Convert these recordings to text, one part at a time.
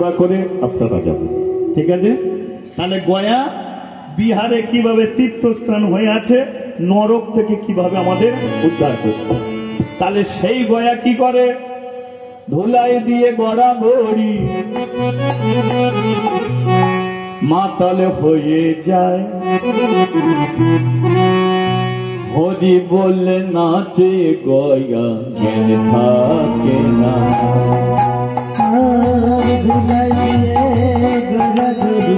সেবা করে আপনারা যাবেন, ঠিক আছে? তাহলে গয়া বিহারে কিভাবে তীর্থস্থান হয়ে আছে, নরক থেকে কিভাবে আমাদের উদ্ধার করতে, তাহলে সেই গয়া কি করে, ধুলাই দিয়ে গড়াগড়ি মাতাল হয়ে যায়, হরি বলে নাচে গয়া জ্ঞান থাকে না। ধুলাই দিয়ে গড়াগড়ি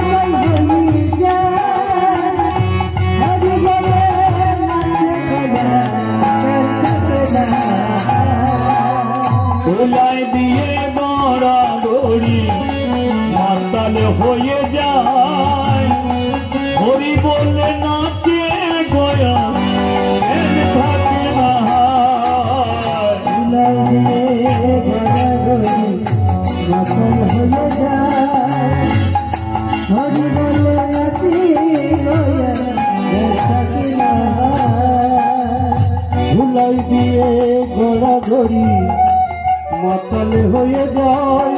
মাতাল হয়ে যায়, হরি বলে নাচে গয়া জ্ঞান থাকে না। ধুলাই দিয়ে গড়াগড়ি মাতাল হয়ে যায়, হরি বলে নাচে গয়া জ্ঞান থাকে না। ধুলাই দিয়ে গড়াগড়ি মাতাল হয়ে যায়, হরি বলে নাচে গয়া জ্ঞান থাকে না। ধুলাই দিয়ে গড়াগড়ি মাতাল হয়ে যায়,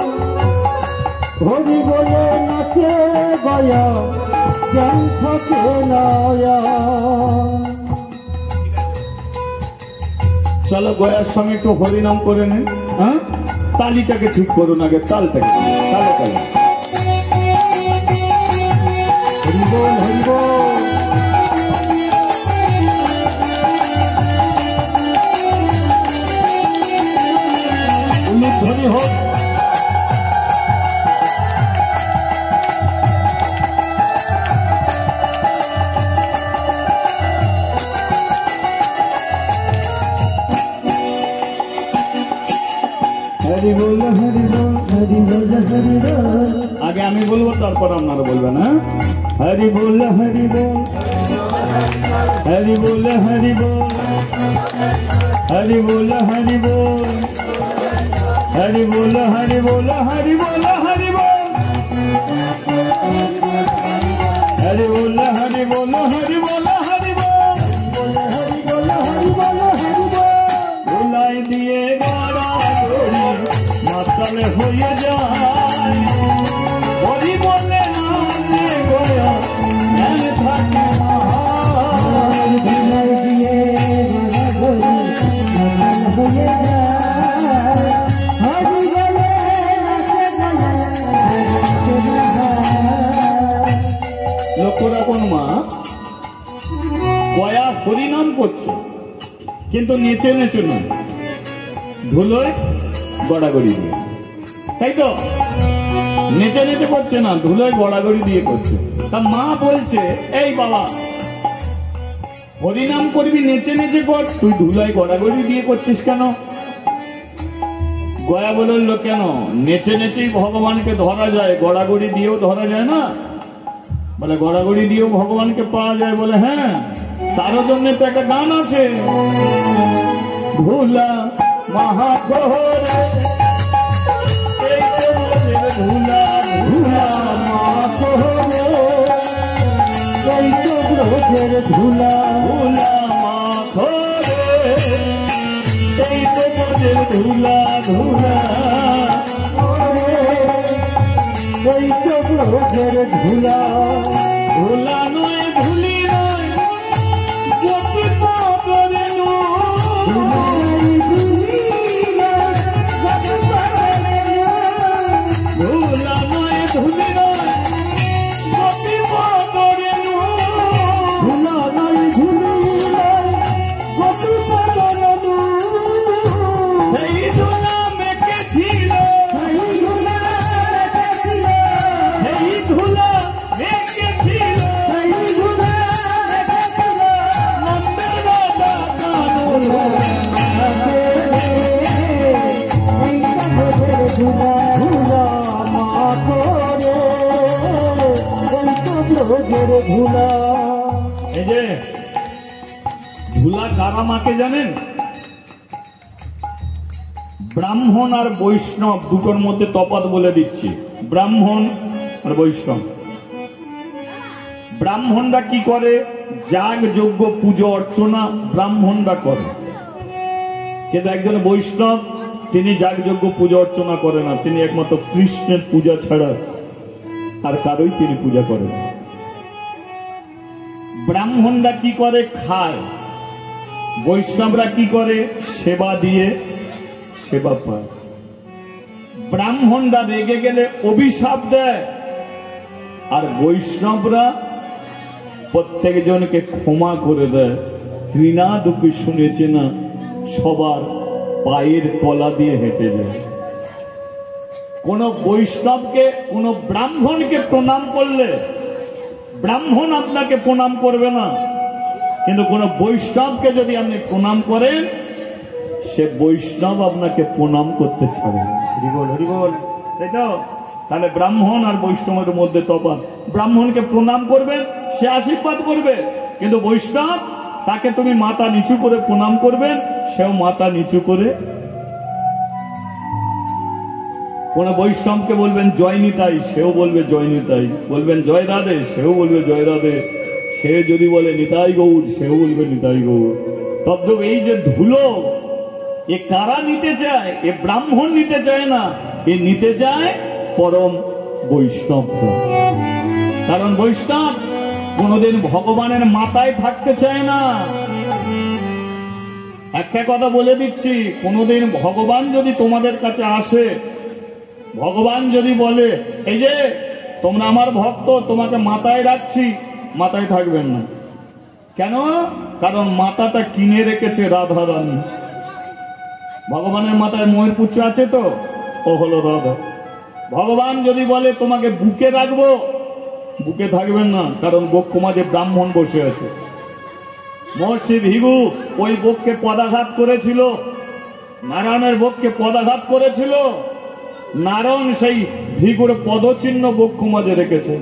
হরি বলে নাচে গয়া জ্ঞান থাকে না। চলো গয়ার সঙ্গে একটু হরিনাম করে নেন, হ্যাঁ? তালিটাকে ঠিক করুন আগে, তালটাকে, তালে তালে হরি বল হরি বল। ধ্বনি হোক। হরি বল হরি বল হরি বল হরি বল, আগে আমি বলবো তারপর আপনারা বলবেন, হ্যাঁ? হরি বল হরি বল হরি বল হরি বল, হরি বল হরি বল হরি বল হরি বল হরি বল হরি বল, হরি বল হরি বল হরি বল হরি বল, হরি বল হরি বল হরি বল। ধুলাই দিয়ে গড়াগড়ি মাতাল হয়ে যায়, হরি বলে নাচে গয়া জ্ঞান থাকে না। ধুলাই দিয়ে গড়াগড়ি মাতাল হয়ে যায়, হরি বলে নাচে গয়া জ্ঞান থাকে না। লক্ষ্য রাখুন মা, গয়া হরিনাম করছে কিন্তু নেচে নেচে নয়, ধুলোয় গড়াগড়ি দিয়ে, তাই তো? নেচে নেচে করছে না, ধুলোয় গড়াগড়ি দিয়ে করছে। তা মা বলছে, এই বাবা হরিনাম করবি নেচে নেচে কর, তুই ধুলোয় গড়াগড়ি দিয়ে করছিস কেন? গয়া বলল, কেন? নেচে নেচেই ভগবানকে ধরা যায়, গড়াগড়ি দিয়েও ধরা যায় না? বলে গড়াগড়ি দিয়েও ভগবানকে পাওয়া যায়? বলে হ্যাঁ, তারও জন্য তো একটা গান আছে, ধুলা মহাঘোরে এই চোখের ধুলা, ধুলা মহাঘোরে এই চোখের ধুলা, ধুলা মহাঘোরে এই চোখের ধুলা, ধুলা এই চোখের ধুলা। ধুলা নয় ধুলি নয় গোপী পাগলে ধুলা নয় ধুলি নয় গোপী পাগলে, ধুলা নয় ধুলি নয় গোপী পাগলে। সেই ধুলা মেখেছিল, সেই ধুলা মেখেছিল নন্দের রাজা কানু। ধুলা মা করে ধুলা। এই যে ধুলা কারা মাকে জানেন? ব্রাহ্মণ আর বৈষ্ণব দুটোর মধ্যে তফাৎ বলে দিচ্ছি। ব্রাহ্মণ আর বৈষ্ণব, ব্রাহ্মণরা কি করে? যাগ যজ্ঞ পুজো অর্চনা ব্রাহ্মণরা করে, কিন্তু একজন বৈষ্ণব তিনি যাগযজ্ঞ পূজা অর্চনা করে না, তিনি একমাত্র কৃষ্ণের পূজা ছাড়া আর কারোই তিনি পূজা করেন। ব্রাহ্মণরা কি করে? খায়। বৈষ্ণবরা কি করে? সেবা দিয়ে সেবা পায়। ব্রাহ্মণরা রেগে গেলে অভিশাপ দেয়, আর বৈষ্ণবরা প্রত্যেকজনকে ক্ষমা করে দেয়। ঘৃণা দুঃখী শুনেছে না, সবার পায়ের তলা দিয়ে হেঁটে যায়। কোন বৈষ্ণবকে, কোন ব্রাহ্মণকে প্রণাম করলে ব্রাহ্মণ আপনাকে প্রণাম করবে না, কিন্তু কোন বৈষ্ণবকে যদি আপনি প্রণাম করেন, সে বৈষ্ণব আপনাকে প্রণাম করতে ছাড়ে। হরিবল হরিবল, তাই তো? তাহলে ব্রাহ্মণ আর বৈষ্ণবের মধ্যে তফাৎ। ব্রাহ্মণকে প্রণাম করবেন, সে আশীর্বাদ করবে, কিন্তু বৈষ্ণব তাকে তুমি মাথা নিচু করে প্রণাম করবেন, সেও মাথা নিচু করে। কোন বৈষ্ণবকে বলবেন জয় নিতাই, সেও বলবে জয় নিতাই। বলবেন জয় রাধে, সেও বলবে জয় রাধে। সে যদি বলে নিতাই গৌর, সেও বলবে নিতাই গৌর। তদ্রূপ এই যে ধুলো, এ কারা নিতে চায়? এ ব্রাহ্মণ নিতে চায় না, এ নিতে চায় পরম বৈষ্ণবরা। কারণ বৈষ্ণব কোনদিন ভগবানের মাথায় থাকতে চায় না। একটা কথা বলে দিচ্ছি, কোনদিন ভগবান যদি তোমাদের কাছে আসে, ভগবান যদি বলে এই যে তোমরা আমার ভক্ত, তোমাকে মাথায় রাখছি, মাথায় থাকবেন না। কেন? কারণ মাথাটা কিনে রেখেছে রাধা রানী। ভগবানের মাথায় ময়ূর পুচ্ছ আছে তো, ও হলো রাধা। ভগবান যদি বলে তোমাকে বুকে রাখবো, বুকে থাকবেন না, কারণ গোক্ষমাজে ব্রাহ্মণ বসে আছে। মহর্ষি ভৃগু ওই বককে পদাঘাত করেছিল, নারায়ণের বককে পদাঘাত করেছিল। নারায়ণ সেই ভৃগুর পদচিহ্ন গোক্ষমাজে রেখেছে।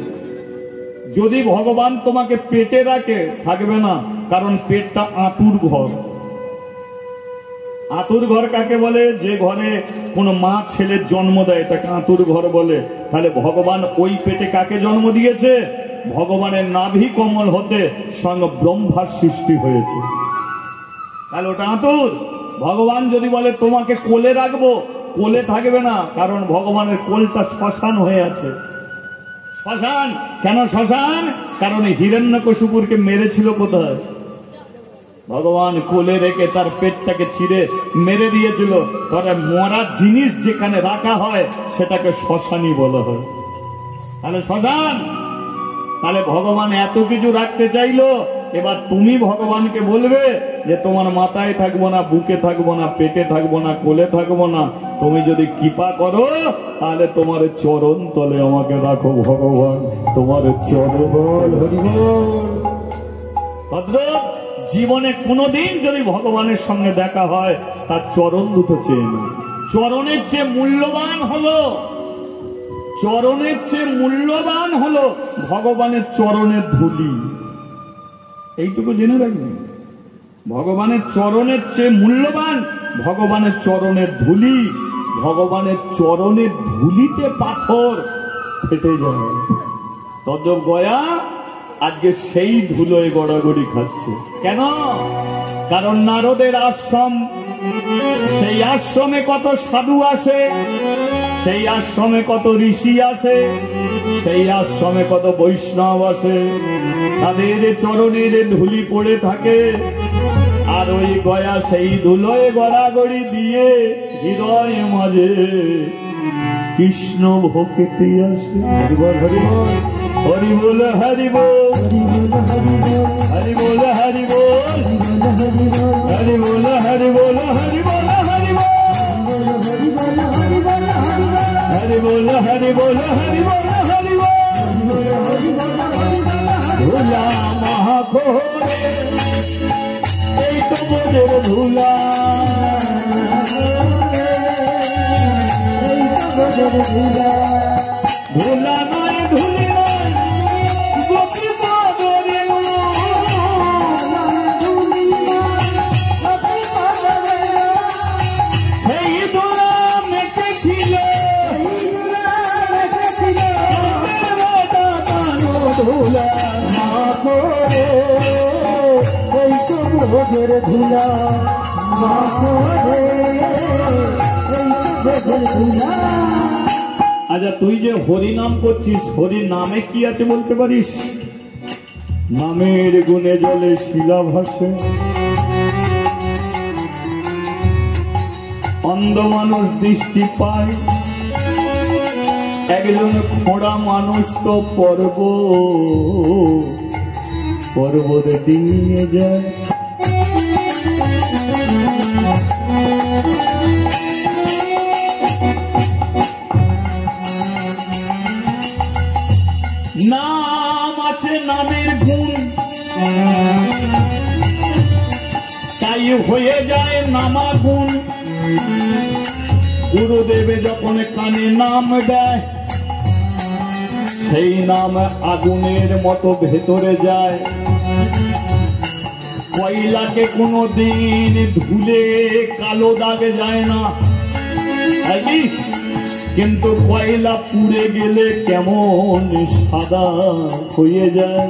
যদি ভগবান তোমাকে পেটে রাখে, থাকবে না, কারণ পেটটা আতুর ঘর। আতুর ঘর কাকে বলে? যে ঘরে কোন মা ছেলের জন্ম দেয়, তাকে আতুর ঘর বলে। তাহলে ভগবান ওই পেটে কাকে জন্ম দিয়েছে? ভগবানের নাভি কমল হতে স্বয়ং ব্রহ্মার সৃষ্টি হয়েছে, তাহলে ওটা আতুর। ভগবান যদি বলে তোমাকে কোলে রাখবো, কোলে থাকবে না, কারণ ভগবানের কোলটা শ্মশান হয়ে আছে। শ্মশান কেন শ্মশান? কারণ হিরণ্যকশিপুরকে মেরেছিল কোথায়? ভগবান কোলে রেখে তার পেটটাকে ছিঁড়ে মেরে দিয়েছিল। তবে মরা জিনিস যেখানে রাখা হয় সেটাকে শ্মশানই বলা হয়। তাহলে শ্মশান। তাহলে ভগবান এত কিছু রাখতে চাইলো, এবার তুমি ভগবানকে বলবে যে তোমার মাথায় থাকবো না, বুকে থাকবো না, পেটে থাকবো না, কোলে থাকবো না। তুমি যদি কৃপা করো, তাহলে তোমার চরণ তলে আমাকে রাখো ভগবান, তোমার চরণ। ভদ্রক জীবনে কোনদিন যদি ভগবানের সঙ্গে দেখা হয়, তার চরণ দুটো চেয়ে না। চরণের চেয়ে মূল্যবান হলো, চরণের চেয়ে মূল্যবান হলো ভগবানের চরণের ধুলি। এইটুকু জেনে রাখবেন, ভগবানের চরণের চেয়ে মূল্যবান ভগবানের চরণের ধুলি। ভগবানের চরণের ধুলিতে পাথর ফেটে যায়। তদ্রূপ গয়া আজকে সেই ধুলোয় গড়াগড়ি খাচ্ছে। কেন? কারণ নারদের আশ্রম, সেই আশ্রমে কত সাধু আসে, সেই আশ্রমে কত ঋষি আসে, সেই আশ্রমে কত বৈষ্ণব আসে, তাদের চরণের ধুলি পড়ে থাকে। আর ওই গয়া সেই ধুলোয় গড়াগড়ি দিয়ে হৃদয় মাঝে কৃষ্ণ ভক্তি আসে। হরিবল হরিবল, হরিবল হরিবল, হরিবল হরিবল, হরিবল হরিবল, হরিবল হরিবল, হরিবল হরিবল, ধুলা মহাখোরে এই তো মোদের ধুলা, ধুলা নয় ধুলি নয় গোপী পাদরে, সেই ধুলা মেটেছিল ধুলা ভোগের ধুলা মাখো রে এই ভোগের ধুলা। আচ্ছা, তুই যে হরি নাম করছিস, হরি নামে কি আছে বলতে পারিস? নামের গুণে জলে শিলা ভাসে, অন্ধ মানুষ দৃষ্টি পায়, একজন খোঁড়া মানুষ তো পর্বত ডিঙিয়ে যায়। নাম আছে, নামের গুণ, তাই হয়ে যায় নামাগুণ। গুরুদেবে যখন কানে নাম দেয়, সেই নাম আগুনের মতো ভেতরে যায়। কয়লাকে কোনো দিন ধুলে কালো দাগে যায় না, কিন্তু কয়লা পুড়ে গেলে কেমন সাদা হয়ে যায়।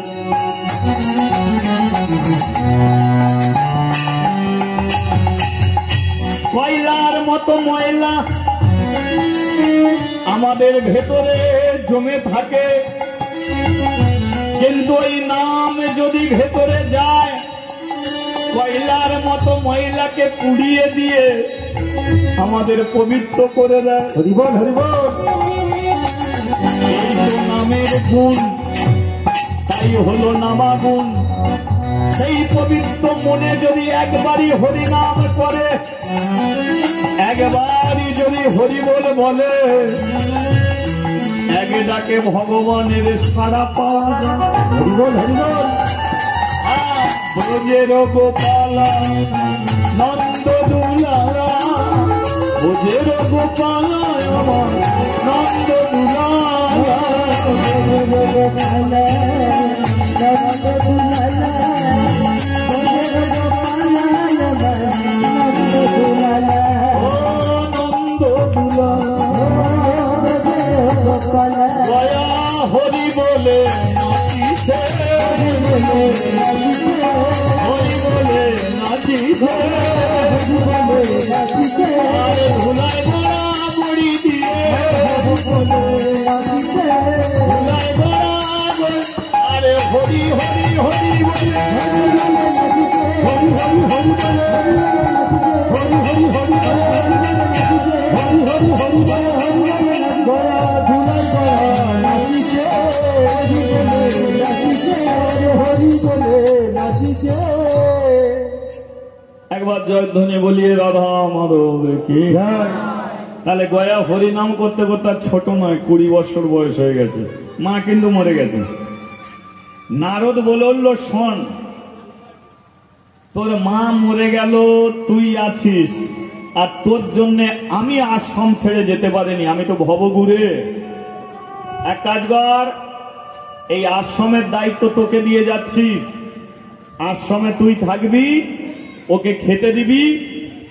কয়লার মতো ময়লা আমাদের ভেতরে জমে থাকে, কিন্তু ওই নাম যদি ভেতরে যায়, কয়লার মতো ময়লাকে পুড়িয়ে দিয়ে আমাদের পবিত্র করে দেয়। হরিবল হরিবল, এই তো নামের গুণ, তাই হলো নামাগুণ। সেই পবিত্র মনে যদি একবারই হরিনাম করে, একবারই যদি হরিবল বলে, এক ডাকে ভগবানের সাড়া পাওয়া যায়। হরিবল হরিবল। ব্রজের গোপালা নন্দ দুলারা, ব্রজের গোপালা আমার নন্দ দুলারা, গোপালা নন্দ দুলালা, ব্রজের গোপালা আমার নন্দ দুলালা। ও নন্দ দুলালা, গোপালা দয়া হরি বলে নাচিছে, হরি বলে নাচিছে, আরে ভুলায় বড়া বড়ি দিয়ে, ভুলায় বড়া বড়ি, আরে হরি হরি হরি বলে, হরি হরি হরি বলে, হরি হরি হরি বলে, হরি হরি হরি বলে, দয়া ভুলায় বড়া নাচিছে, হরি বলে নাচিছে, হরি বলে নাচিছে। একবার জয়ধ্বনি বলিয়ে রাধা মাধব কি। তাহলে গয়া হরি নাম করতে করতে আর ছোট নয়, 20 বছর বয়স হয়ে গেছে। মা কিন্তু মরে গেছে। নারদ বলল, শোন, তোর মা মরে গেল, তুই আছিস, আর তোর জন্য আমি আশ্রম ছেড়ে যেতে পারিনি, আমি তো ভবঘুরে। এক কাজ কর, এই আশ্রমের দায়িত্ব তোকে দিয়ে যাচ্ছি, আশ্রমে তুই থাকবি, ওকে খেতে দিবি,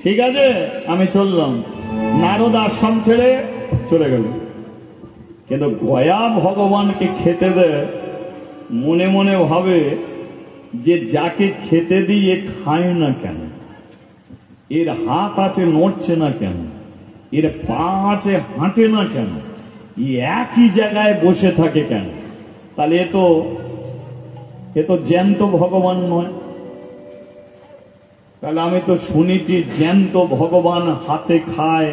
ঠিক আছে? আমি চললাম। নারদ আশ্রম ছেড়ে চলে গেল, কিন্তু গয়া ভগবানকে খেতে দেয়। মনে মনে ভাবে যে যাকে খেতে দিয়ে খায় না কেন, এর হাত আছে নড়ছে না কেন, এর পা আছে হাঁটে না কেন, একই জায়গায় বসে থাকে কেন? তাহলে এ তো জ্যান্ত ভগবান নয়। তাহলে আমি তো শুনেছি জ্যান্ত ভগবান হাতে খায়,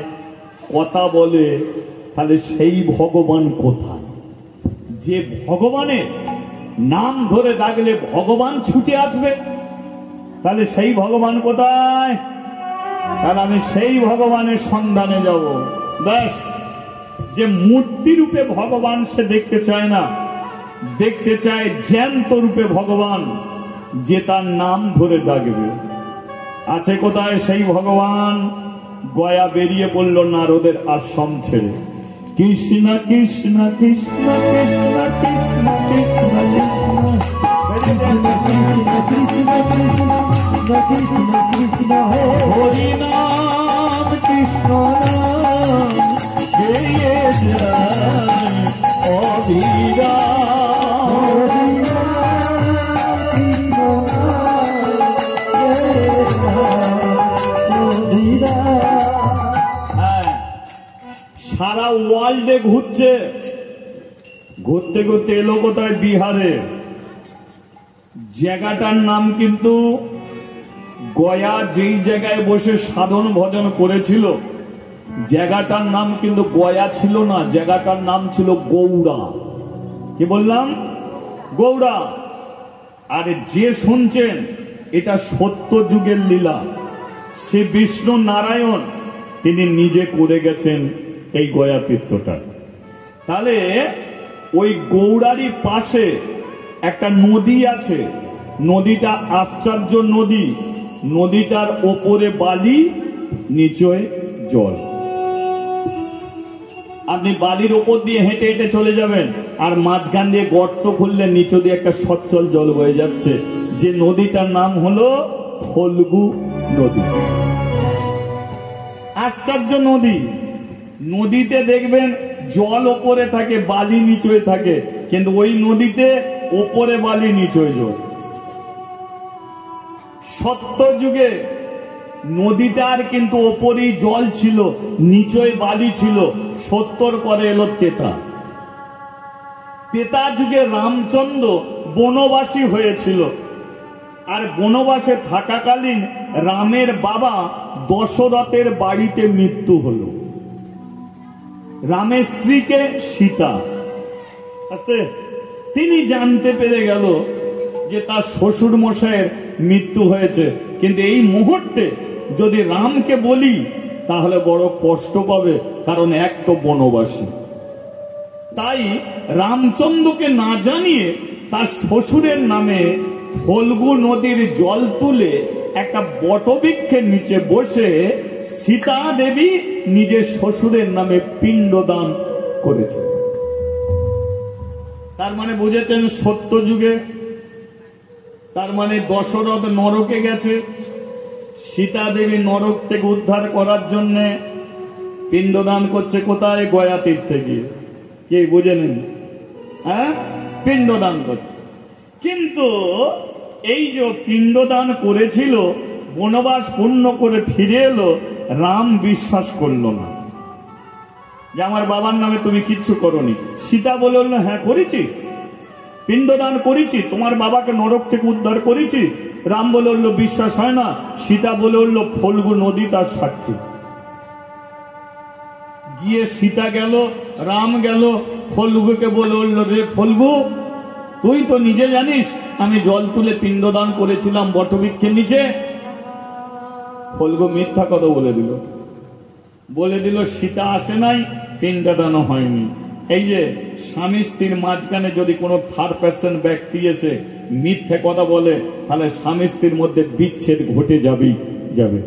কথা বলে, তাহলে সেই ভগবান কোথায়? যে ভগবানের নাম ধরে ডাকলে ভগবান ছুটে আসবে, তাহলে সেই ভগবান কোথায়? তাহলে আমি সেই ভগবানের সন্ধানে যাব। ব্যাস, যে মূর্তি রূপে ভগবান সে দেখতে চায় না, দেখতে চায় জ্যান্ত রূপে ভগবান, যে তার নাম ধরে ডাকবে। আছে কোথায় সেই ভগবান? গয়া বেরিয়ে পড়ল নারদের আশ্রম ছেড়ে। কৃষ্ণ কৃষ্ণ কৃষ্ণ কৃষ্ণ কৃষ্ণ কৃষ্ণ কৃষ্ণ হরি নাম কৃষ্ণ নাম গেয়ে যায় অবিরাম। ঘুরছে, ঘুরতে ঘুরতে এলো কোথায়? বিহারে। জায়গাটার নাম কিন্তু গয়া। যেই জায়গায় বসে সাধন ভজন করেছিল জায়গাটার নাম কিন্তু গয়া ছিল না, জায়গাটার নাম ছিল গৌড়া। কি বললাম? গৌড়া। আর যে শুনছেন এটা সত্য যুগের লীলা। সে বিষ্ণু নারায়ণ তিনি নিজে করে গেছেন এই গয়া তীর্থটা। তাহলে ওই গৌড়ারই পাশে একটা নদী আছে, নদীটা আশ্চর্য নদী। নদীটার ওপরে বালি, নিচে জল। আপনি বালির ওপর দিয়ে হেঁটে হেঁটে চলে যাবেন, আর মাঝখান দিয়ে গর্ত খুললে নিচে দিয়ে একটা সচ্ছল জল বয়ে যাচ্ছে। যে নদীটার নাম হলো ফল্গু নদী। আশ্চর্য নদী। নদীতে দেখবেন জল ওপরে থাকে, বালি নিচে থাকে, কিন্তু ওই নদীতে ওপরে বালি নিচে জল। সত্য যুগে নদীটার কিন্তু ওপরেই জল ছিল, নিচে বালি ছিল। 70 পরে এলো তেতা। তেতা যুগে রামচন্দ্র বনবাসী হয়েছিল, আর বনবাসে থাকাকালীন রামের বাবা দশরথের বাড়িতে মৃত্যু হলো। রামের স্ত্রীকে সীতা। তিনি জানতে পেরে গেল যে তার শ্বশুর মশাইয়ের মৃত্যু হয়েছে, কিন্তু এই মুহূর্তে যদি রামকে বলি তাহলে বড় কষ্ট পাবে, কারণ এক তো বনবাসী। তাই রামচন্দ্রকে না জানিয়ে তার শ্বশুরের নামে ফল্গু নদীর জল তুলে একটা বটবৃক্ষের নিচে বসে সীতা দেবী নিজের শ্বশুরের নামে পিণ্ডদান করেছে। তার মানে বুঝেছেন সত্য যুগে, তার মানে দশরথ নরকে গেছে, সীতা দেবী নরক থেকে উদ্ধার করার জন্য পিণ্ডদান করছে। কোথায়? গয়া তীর্থে গিয়ে। কে বুঝে নেন? হ্যাঁ, পিণ্ডদান করছে। কিন্তু এই যে পিণ্ডদান করেছিল, বনবাস পূর্ণ করে ফিরে এলো, রাম বিশ্বাস করল না যে আমার বাবার নামে তুমি কিচ্ছু করনি। সীতা বলল হ্যাঁ করেছি, পিণ্ডদান করেছি, তোমার বাবাকে নরক থেকে উদ্ধার করেছি। রাম বলল বিশ্বাস হয় না। সীতা বলল ফল্গু নদী তার সাক্ষী। গিয়ে সীতা গেল, রাম গেল, ফল্গুকে বলল রে ফল্গু, তুই তো নিজে জানিস আমি জল তুলে পিণ্ডদান করেছিলাম বটবৃক্ষের নিচে। ফল্গু মিথ্যা কথা বলে দিল সীতা আসে নাই, পিণ্ডদানও হয়নি। এই যে স্বামী স্ত্রীর মাঝখানে যদি কোনো থার্ড পার্সন ব্যক্তি এসে মিথ্যে কথা বলে, তাহলে স্বামী স্ত্রীর মধ্যে বিচ্ছেদ ঘটে যাবে।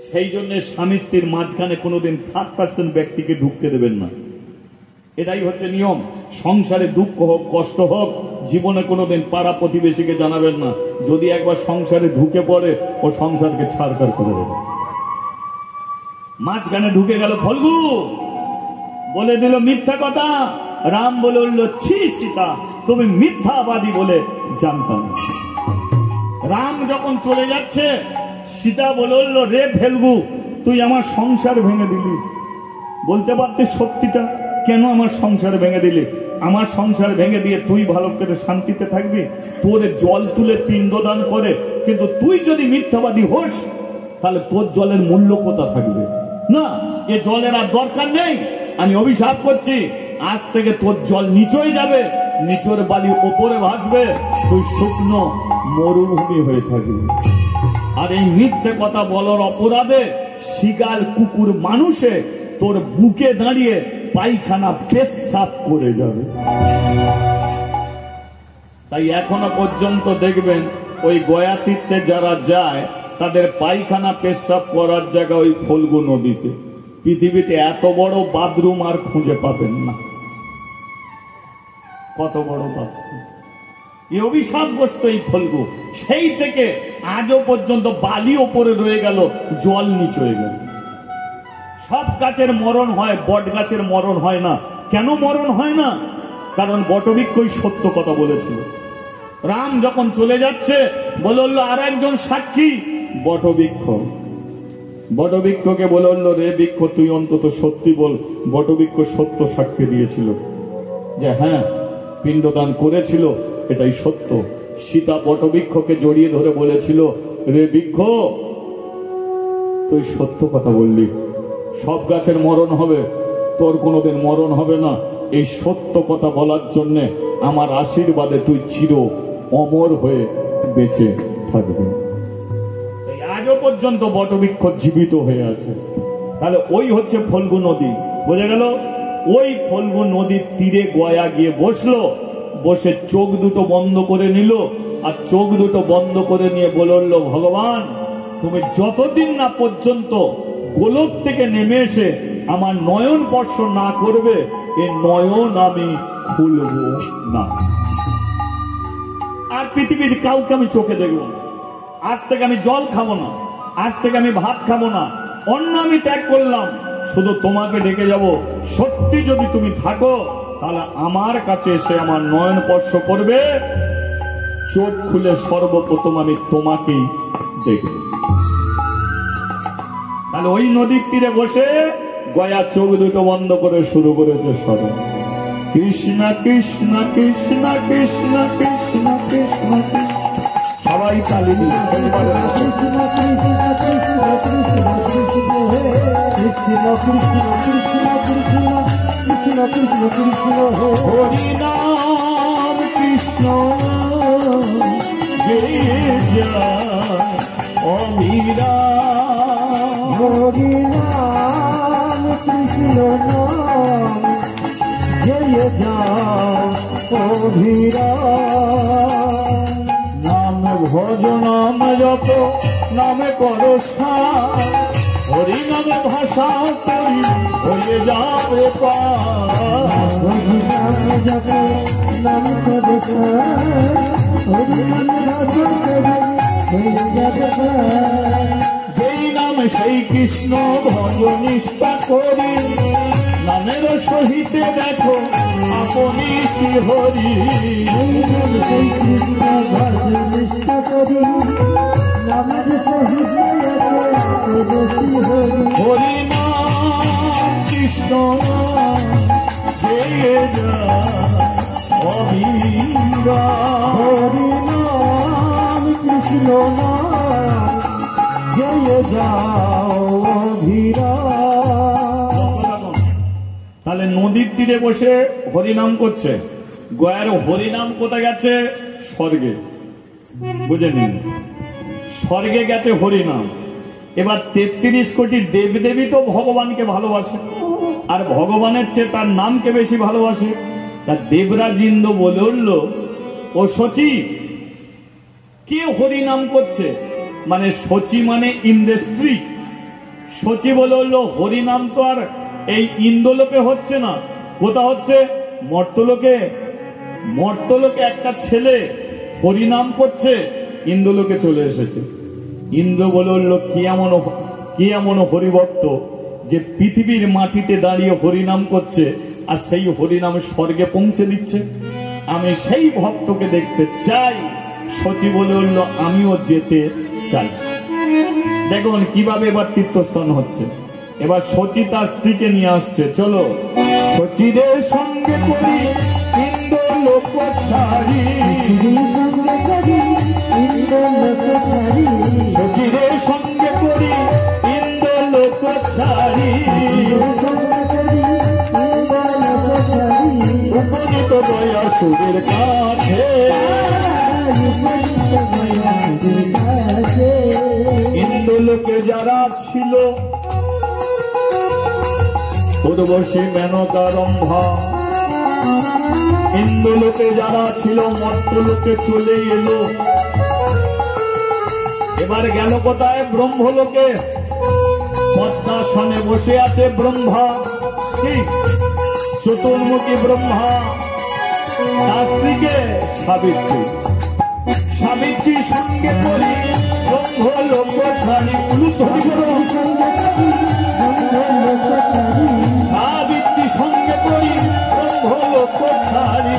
সেই জন্য স্বামী স্ত্রীর মাঝখানে কোনোদিন থার্ড পার্সন ব্যক্তিকে ঢুকতে দেবেন না। এটাই হচ্ছে নিয়ম। সংসারে দুঃখ হোক, কষ্ট হোক, জীবনে কোনোদিন পাড়া প্রতিবেশীকে জানাবেন না। যদি একবার সংসারে ঢুকে পড়ে, ও সংসারকে ছাড়খাড় করে দেবে। মাঝখানে ঢুকে গেল ফল্গু, বলে দিল মিথ্যা কথা। রাম বলে উঠল ছি সীতা, তুমি মিথ্যাবাদী বলে জানতাম। রাম যখন চলে যাচ্ছে, সীতা বলে উঠল রে ফেলগু, তুই আমার সংসার ভেঙে দিলি। বলতে পারতিস সত্যিটা, কেন আমার সংসার ভেঙে দিলি? আমার সংসার ভেঙে দিয়ে তুই ভালো করে শান্তিতে থাকবি? তোর জল তুলে পিণ্ডদান করে, কিন্তু তুই যদি মিথ্যাবাদী হোস, তাহলে তোর জলের মূল্য কোথা থাকবে? না, এ জলের আর দরকার নেই। আমি অভিশাপ করছি, আজ থেকে তোর জল নিচে যাবে, নিচের বালি ওপরে ভাসবে, তুই শুকনো মরুভূমি হয়ে থাকবি। আর এই মিথ্যে কথা বলার অপরাধে শিগাল কুকুর মানুষে তোর বুকে দাঁড়িয়ে পায়খানা পেশাব করে যাবে। তাই এখনো পর্যন্ত দেখবেন ওই গয়া তীর্থে যারা যায়, তাদের পায়খানা পেশাব করার জায়গা ওই ফল্গু নদীতে। পৃথিবীতে এত বড় বাথরুম আর খুঁজে পাবেন না। কত বড় বাথরুম! এই অভিশাপগ্রস্ত এই ফল্গু, সেই থেকে আজও পর্যন্ত বালি ওপরে রয়ে গেল, জল নিচে হয়ে গেল। সব গাছের মরণ হয়, বট গাছের মরণ হয় না। কেন মরণ হয় না? কারণ বটবৃক্ষই সত্য কথা বলেছিল। রাম যখন চলে যাচ্ছে, বলল আর একজন সাক্ষী বটবৃক্ষ। বটবৃক্ষকে বলল, রে বৃক্ষ তুই অন্তত সত্যি বল। বটবৃক্ষ সত্য সাক্ষী দিয়েছিল যে হ্যাঁ পিণ্ডদান করেছিল, এটাই সত্য। সীতা বটবৃক্ষকে জড়িয়ে ধরে বলেছিল, রে বৃক্ষ তুই সত্য কথা বললি, সব গাছের মরণ হবে, তোর কোনোদিন মরণ হবে না। এই সত্য কথা বলার জন্য আমার আশীর্বাদে তুই চির অমর হয়ে বেঁচে থাকবে। আজও পর্যন্ত বটবৃক্ষ জীবিত হয়ে আছে। তাহলে ওই হচ্ছে ফল্গু নদী, বোঝা গেল? ওই ফল্গু নদীর তীরে গয়া গিয়ে বসলো, বসে চোখ দুটো বন্ধ করে নিল, আর চোখ দুটো বন্ধ করে নিয়ে বলল, ভগবান তুমি যতদিন না পর্যন্ত গোলক থেকে নেমে এসে আমার নয়ন স্পর্শ না করবে, এই নয়ন আমি খুলব না। আর পৃথিবীর কাউকে আমি চোখে দেখব না। আজ থেকে আমি জল খাবো না, আজ থেকে আমি ভাত খাবো না, অন্ন আমি ত্যাগ করলাম, শুধু তোমাকে ডেকে যাব। সত্যি যদি তুমি থাকো তাহলে আমার কাছে এসে আমার নয়ন স্পর্শ করবে, চোখ খুলে সর্বপ্রথম আমি তোমাকেই দেখব। তাহলে ওই নদীর তীরে বসে গয়া চোখ দুটো বন্ধ করে শুরু করেছে স্মরণ, কৃষ্ণ কৃষ্ণ কৃষ্ণ কৃষ্ণ কৃষ্ণ কৃষ্ণ। সবাই তালি দিচ্ছে, হরি নাম কৃষ্ণ অমীরা, হরি নাম কৃষ্ণ জয় যাও অধীরা। নাম ভজ নাম যত নামে করো সার, হরি নামে ভাষা করি হয়ে যাবে পার। হরি নাম জপ নাম করো হরি নাম ভজন করি হয়ে যাবে পার। যেই নাম সেই কৃষ্ণ ভজ নিষ্ঠা করি, নামের সহিতে দেখো আপনি শ্রীহরি। সেই কৃষ্ণ ভজন নিষ্ঠা করি, নামের সহিত হরি নাম কৃষ্ণ জয় অমীরা। হরি নাম কৃষ্ণ জয় যাও অধীরা। তাহলে নদীর তীরে বসে হরিনাম করছে। গয়ার হরিনাম কোথায় গেছে? স্বর্গে। বুঝে নিন, স্বর্গে গেছে হরিনাম। এবার 33 কোটি দেবদেবী তো ভগবানকে ভালোবাসে, আর ভগবানের চেয়ে তার নামকে বেশি ভালোবাসে। তার দেবরাজ ইন্দ্র বলে উঠল, ও শচী কে হরিনাম করছে? মানে শচী মানে ইন্দ্রের স্ত্রী। শচী বলে উঠল, হরিনাম তো আর এই ইন্দ্রলোকে হচ্ছে না, কোথা হচ্ছে? মর্তলোকে। মর্তলোকে একটা ছেলে হরিনাম করছে, ইন্দ্রলোকে চলে এসেছে। ইন্দ্র বলে উঠল, কি এমন হরিভক্ত যে পৃথিবীর মাটিতে দাঁড়িয়ে হরিনাম করছে, আর সেই হরিনাম স্বর্গে পৌঁছে দিচ্ছে। আমি সেই ভক্তকে দেখতে চাই। শচী বলে উঠল, আমিও যেতে চাই। দেখুন কিভাবে এবার তীর্থস্থান হচ্ছে। এবার শচী তার স্ত্রীকে নিয়ে আসছে, চলো শচীদের সঙ্গে করি ইন্দ্রলোক ছাড়ি, শচীদের সঙ্গে করি ইন্দ্রলোক ছাড়ি, উপনীত দয়া সুরের কাছে, ইন্দ্রলোকে যারা ছিল উর্বশী মেনকা রম্ভা, ইন্দ্রলোকে যারা ছিল মর্তলোকে চলে এলো। এবার গেল কোথায়? ব্রহ্মলোকে। পদ্মাসনে বসে আছে ব্রহ্মা, কি চতুর্মুখী ব্রহ্মা, তার স্ত্রীকে সাবিত্রী। সাবিত্রীর সঙ্গে করি ব্রহ্মলোক ছাড়ি, সাবিত্রীর সঙ্গে করি ব্রহ্মলোক ছাড়ি,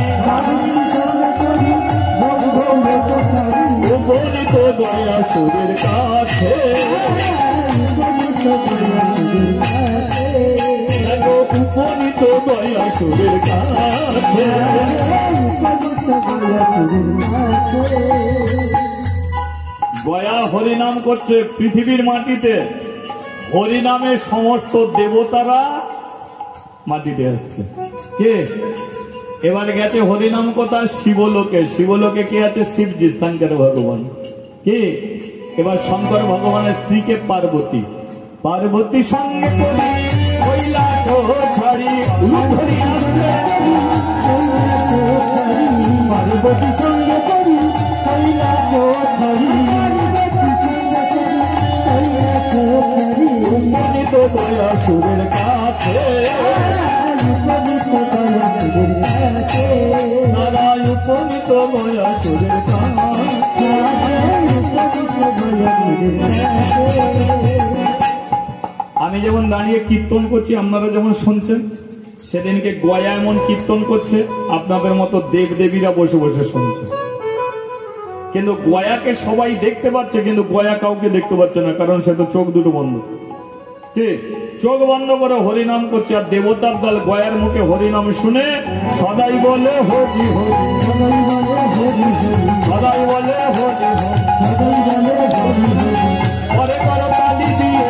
উপনীত দয়া সুরের কাছে, উপনীত দয়া সুরের কাছে। গয়া হরিনাম করছে পৃথিবীর মাটিতে, হরিনামে সমস্ত দেবতারা মাটিতে আসছে। কে এবারে গেছে হরিনাম কথা শিবলোকে, শিবলোকে কে আছে? শিবজি, শঙ্কর ভগবান। কে এবার শঙ্কর ভগবানের স্ত্রীকে পার্বতী, পার্বতী সঙ্গে করি কৈলাস ছাড়ি ধরি আসছে। পার্বতী সঙ্গে করি কৈলাস ছাড়ি উপনীত দয়া সুরের কাছে। নারায় উপনীত দয়া সুরের কাছে। আমি যেমন দাঁড়িয়ে কীর্তন করছি, আপনারা যেমন শুনছেন, সেদিনকে গয়া এমন কীর্তন করছে, আপনাদের মতো দেব দেবীরা বসে বসে শুনছে। কিন্তু গয়াকে সবাই দেখতে পাচ্ছে, কিন্তু গয়া কাউকে দেখতে পাচ্ছে না, কারণ সে তো চোখ দুটো বন্ধ। ঠিক, চোখ বন্ধ করে হরিনাম করছে। আর দেবতার দল গয়ার মুখে হরিনাম শুনে সদাই বলে হরি হরি, সদাই বলে হরি হরি, পরে করো তালি দিয়ে,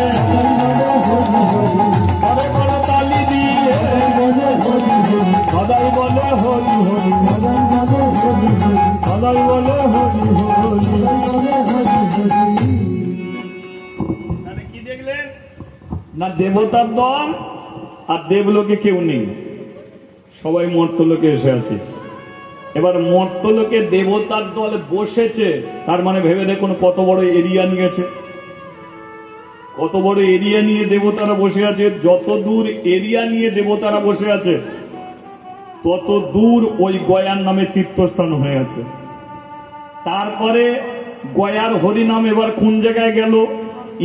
পরে করো তালি দিয়ে, সদাই বলে হরি হরি, সদাই বলে হরি হরি। কি দেখলেন না? দেবতার দল আর দেবলোকে কেউ নেই, সবাই মর্তলোকে এসে আছে। এবার মর্তলোকে দেবতার দল বসেছে, তার মানে ভেবে দেখুন কত বড় এরিয়া নিয়েছে, কত বড় এরিয়া নিয়ে দেবতারা বসে আছে। যত দূর এরিয়া নিয়ে দেবতারা বসে আছে, তত দূর ওই গয়ার নামে তীর্থস্থান হয়ে আছে। তারপরে গয়ার হরিনাম এবার কোন জায়গায় গেল?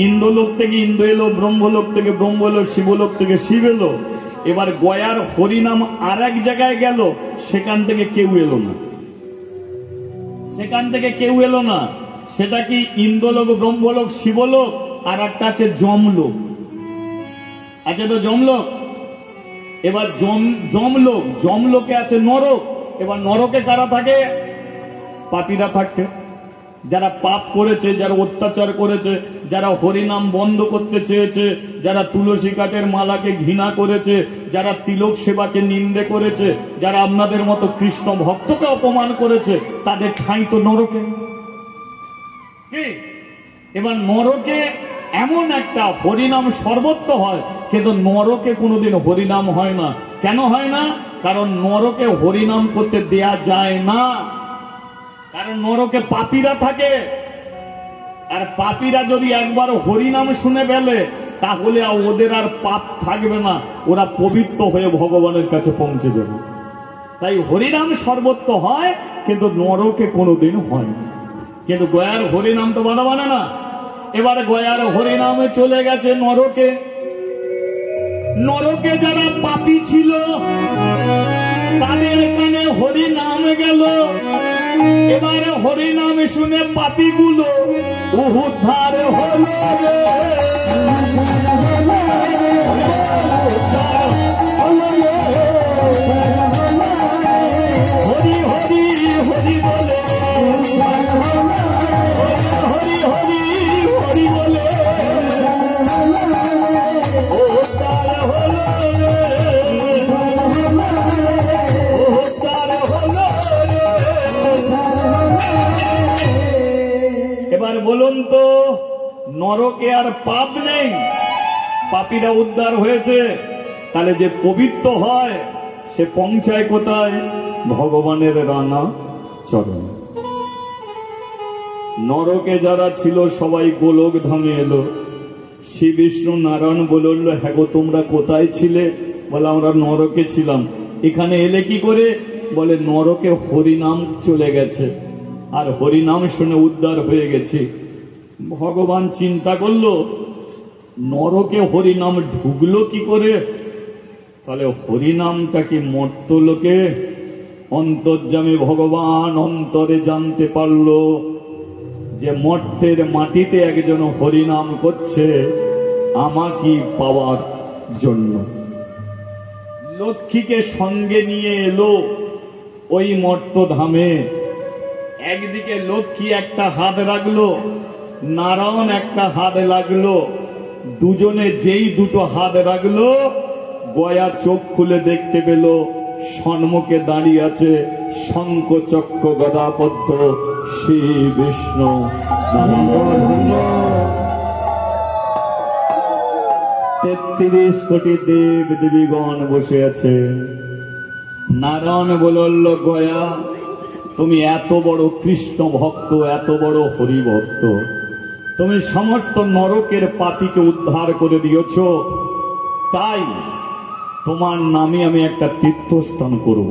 ইন্দ্রলোক থেকে ইন্দ্র এলো, ব্রহ্মলোক থেকে ব্রহ্ম এলো, শিবলোক থেকে শিব এলো। এবার গয়ার হরিনাম আর এক জায়গায় গেল, সেখান থেকে কেউ এলো না, সেখান থেকে কেউ এলো না। সেটা কি? ইন্দ্রলোক, ব্রহ্মলোক, শিবলোক, আর একটা আছে যমলোক। আছে তো যমলোক। এবার যমলোক, যমলোকে আছে নরক। এবার নরকে কারা থাকে? পাপীরা থাকে, যারা পাপ করেছে, যারা অত্যাচার করেছে, যারা হরিনাম বন্ধ করতে চেয়েছে, যারা তুলসী কাঠের মালাকে ঘৃণা করেছে, যারা তিলক সেবাকে নিন্দে করেছে, যারা আপনাদের মতো কৃষ্ণ ভক্তকে অপমান করেছে, তাদের ঠাঁই তো নরকে। কি এবার নরকে এমন একটা হরিনাম সর্বত্র হয়, কিন্তু নরকে কোনোদিন হরিনাম হয় না। কেন হয় না? কারণ নরকে হরিনাম করতে দেয়া যায় না, কারণ নরকে পাপীরা থাকে। আর পাপীরা যদি একবার হরিনাম শুনে ফেলে, তাহলে ওদের আর পাপ থাকবে না, ওরা পবিত্র হয়ে ভগবানের কাছে পৌঁছে যাবে। তাই হরিনাম সর্বত্র হয়, কিন্তু নরকে কোনোদিন হয় না। কিন্তু গয়ার হরিনাম তো বাধা মানে না। এবার গয়ার হরিনামে চলে গেছে নরকে। নরকে যারা পাপী ছিল, তাদের কানে হরিনাম গেল। এবারে হরিনাম শুনে পাপীগুলো উদ্ধার হল। হরি হরি হরি বলে, হরি হরি হরি বলে উদ্ধার হল, উদ্ধার হল। এবার বলুন তো, নরকে আর পাপ নেই, পাপীরা উদ্ধার হয়েছে, তাহলে যে পবিত্র হয় সে পৌঁছায় কোথায়? ভগবানের রানা চরণ। নরকে যারা ছিল সবাই গোলক ধামে এলো। শ্রী বিষ্ণু নারায়ণ বলল, হ্যাঁ গো, তোমরা কোথায় ছিলে? বলে, আমরা নরকে ছিলাম। এখানে এলে কি করে? বলে, নরকে হরিনাম চলে গেছে, আর হরিনাম শুনে উদ্ধার হয়ে গেছে। ভগবান চিন্তা করলো, নরকে হরিনাম ঢুকলো কি করে? তাহলে হরিনামটা কি মর্তলোকে? অন্তর্যামী ভগবান অন্তরে জানতে পারলো যে মর্তের মাটিতে একজন হরিনাম করছে, আমাকে পাওয়ার জন্য। লক্ষ্মীকে সঙ্গে নিয়ে এলো ওই মর্তধামে। একদিকে লক্ষ্মী একটা হাত রাখলো, নারায়ণ একটা হাত লাগলো। দুজনে যেই দুটো হাত রাখলো, গয়া চোখ খুলে দেখতে পেল সম্মুখে দাঁড়িয়ে আছে শঙ্খ চক্র গদা পদ্ম শ্রী বিষ্ণু। 33 কোটি দেব দেবীগণ বসে আছে। নারায়ণ বলল, গয়া তুমি এত বড় কৃষ্ণ ভক্ত, এত বড় হরি ভক্ত, তুমি সমস্ত নরকের পাপীকে উদ্ধার করে দিয়েছ, তাই তোমার নামে আমি একটা তীর্থস্থান করব।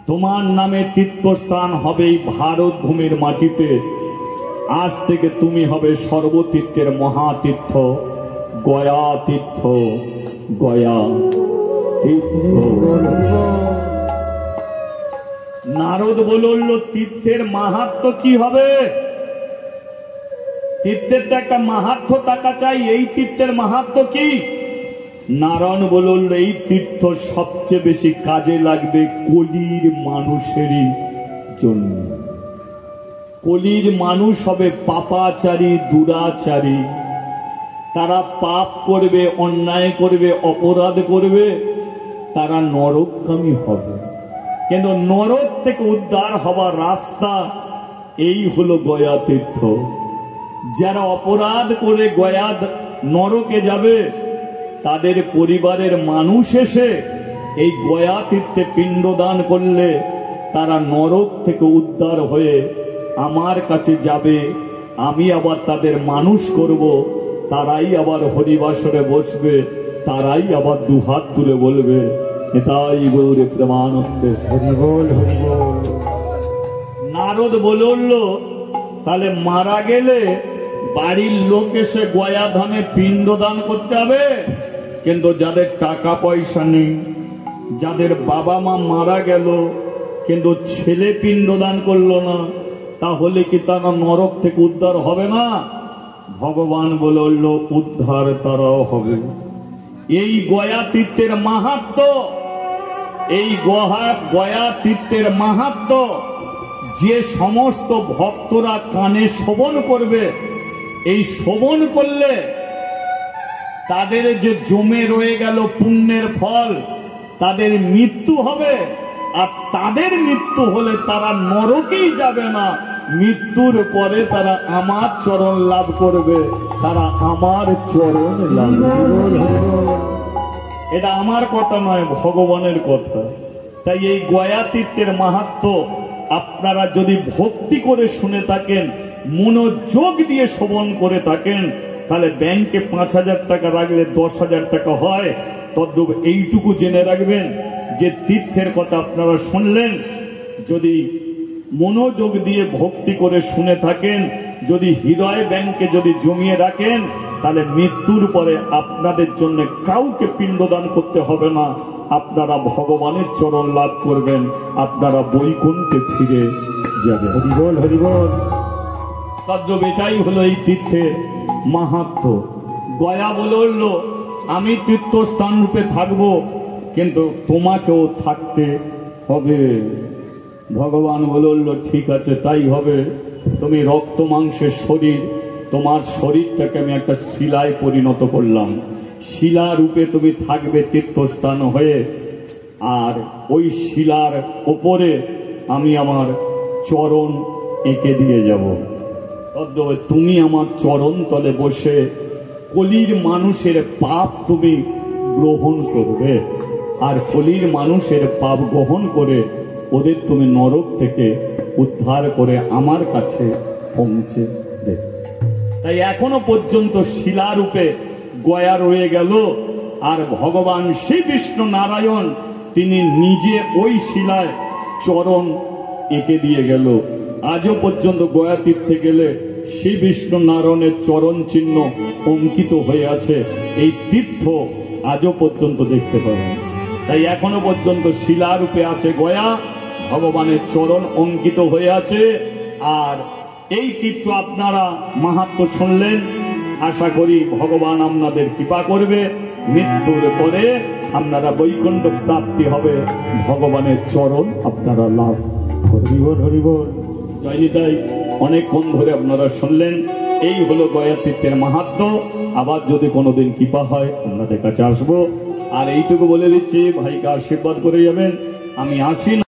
তোমার নামে তীর্থস্থান হবে এই ভারত ভূমির মাটিতে। আজ থেকে তুমি হবে সর্বতীর্থের মহাতীর্থ, গয়া তীর্থ, গয়া তীর্থ। নারদ বলল, তীর্থের মাহাত্ম্য কি হবে? তীর্থের তো একটা মাহাত্ম্য থাকা চাই, এই তীর্থের মাহাত্ম্য কি? নারায়ণ বলল, এই তীর্থ সবচেয়ে বেশি কাজে লাগবে কলির মানুষেরই জন্য। কলির মানুষ হবে পাপাচারী, দুরাচারী। তারা পাপ করবে, অন্যায় করবে, অপরাধ করবে, তারা নরকগামী হবে। কিন্তু নরক থেকে উদ্ধার হবার রাস্তা এই হলো গয়া তীর্থ। যারা অপরাধ করে গয়া নরকে যাবে, তাদের পরিবারের মানুষ এসে এই গয়া তীর্থে পিণ্ডদান করলে তারা নরক থেকে উদ্ধার হয়ে আমার কাছে যাবে। আমি আবার তাদের মানুষ করব, তারাই আবার হরিবাসরে বসবে, তারাই আবার দুহাত তুলে বলবে, এটাই গৌরে প্রেমানন্দে হরি বল, হরি বল। নারদ বলল, তাহলে মারা গেলে বাড়ির লোক এসে গয়া ধামে পিণ্ডদান করতে হবে, কিন্তু যাদের টাকা পয়সা নেই, যাদের বাবা মা মারা গেল কিন্তু ছেলে পিণ্ডদান করলো না, তাহলে কি তারা নরক থেকে উদ্ধার হবে না? ভগবান বলল, উদ্ধার তারাও হবে। এই গয়া তীর্থের মাহাত্ম্য, এই গয়া তীর্থের মাহাত্ম্য যে সমস্ত ভক্তরা কানে শ্রবণ করবে, এই শ্রবণ করলে তাদের যে জমে রয়ে গেল পুণ্যের ফল, তাদের মৃত্যু হবে। আর তাদের মৃত্যু হলে তারা নরকেই যাবে না, মৃত্যুর পরে তারা আমার চরণ লাভ করবে, তারা আমার চরণ লাভ করবে। এটা আমার কথা নয়, ভগবানের কথা। তাই এই গয়া তীর্থের মাহাত্ম্য আপনারা যদি ভক্তি করে শুনে থাকেন, মনোযোগ দিয়ে শ্রবণ করে থাকেন, তাহলে ব্যাংকে 5,000 টাকা রাখলে 10,000 টাকা হয়। তদ্রূপ এইটুকু জেনে রাখবেন যে তীর্থের কথা আপনারা শুনলেন, যদি মনোযোগ দিয়ে ভক্তি করে শুনে থাকেন, যদি হৃদয় ব্যাংকে যদি জমিয়ে রাখেন, তাহলে মৃত্যুর পরে আপনাদের জন্য কাউকে পিণ্ডদান করতে হবে না, আপনারা ভগবানের চরণ লাভ করবেন, আপনারা বৈকুণ্ঠে ফিরে যাবেন। হরি বল, হরি বল। তদ্রূপ এটাই হলো এই তীর্থের মাহাত্ম্য। গয়া বলল, আমি তীর্থস্থান রূপে থাকবো, কিন্তু তোমাকেও থাকতে হবে। ভগবান বলল, ঠিক আছে, তাই হবে। তুমি রক্ত মাংসের শরীর, তোমার শরীরটাকে আমি একটা শিলায় পরিণত করলাম, শিলা রূপে তুমি থাকবে তীর্থস্থান হয়ে। আর ওই শিলার ওপরে আমি আমার চরণ এঁকে দিয়ে যাব। তুমি আমার চরণ তলে বসে কলির মানুষের পাপ তুমি গ্রহণ করবে, আর কলির মানুষের পাপ গ্রহণ করে ওদের তুমি নরক থেকে উদ্ধার করে আমার কাছে পৌঁছে দেবে। তাই এখনো পর্যন্ত শিলারূপে গয়া রয়ে গেল, আর ভগবান শ্রী বিষ্ণু নারায়ণ তিনি নিজে ওই শিলায় চরণ এঁকে দিয়ে গেল। আজও পর্যন্ত গয়া তীর্থে গেলে শ্রী বিষ্ণু নারায়ণের চরণ চিহ্ন অঙ্কিত হয়ে আছে, এই তীর্থ আজও পর্যন্ত দেখতে পাবেন। তাই এখনো পর্যন্ত শিলারূপে আছে গয়া, ভগবানের চরণ অঙ্কিত হয়ে আছে। আর এই তীর্থ আপনারা মাহাত্ম্য শুনলেন, আশা করি ভগবান আপনাদের কৃপা করবে, মৃত্যুর পরে আপনারা বৈকুণ্ঠ প্রাপ্তি হবে, ভগবানের চরণ আপনারা লাভ। হরিবল হরিবল। জয় নিতাই। অনেকক্ষণ ধরে আপনারা শুনলেন, এই হলো গয়া তীর্থের মাহাত্ম্য। আবার যদি কোনোদিন কৃপা হয় আপনাদের কাছে আসবো। আর এইটুকু বলে দিচ্ছি, ভাইকে আশীর্বাদ করে যাবেন। আমি আসি না।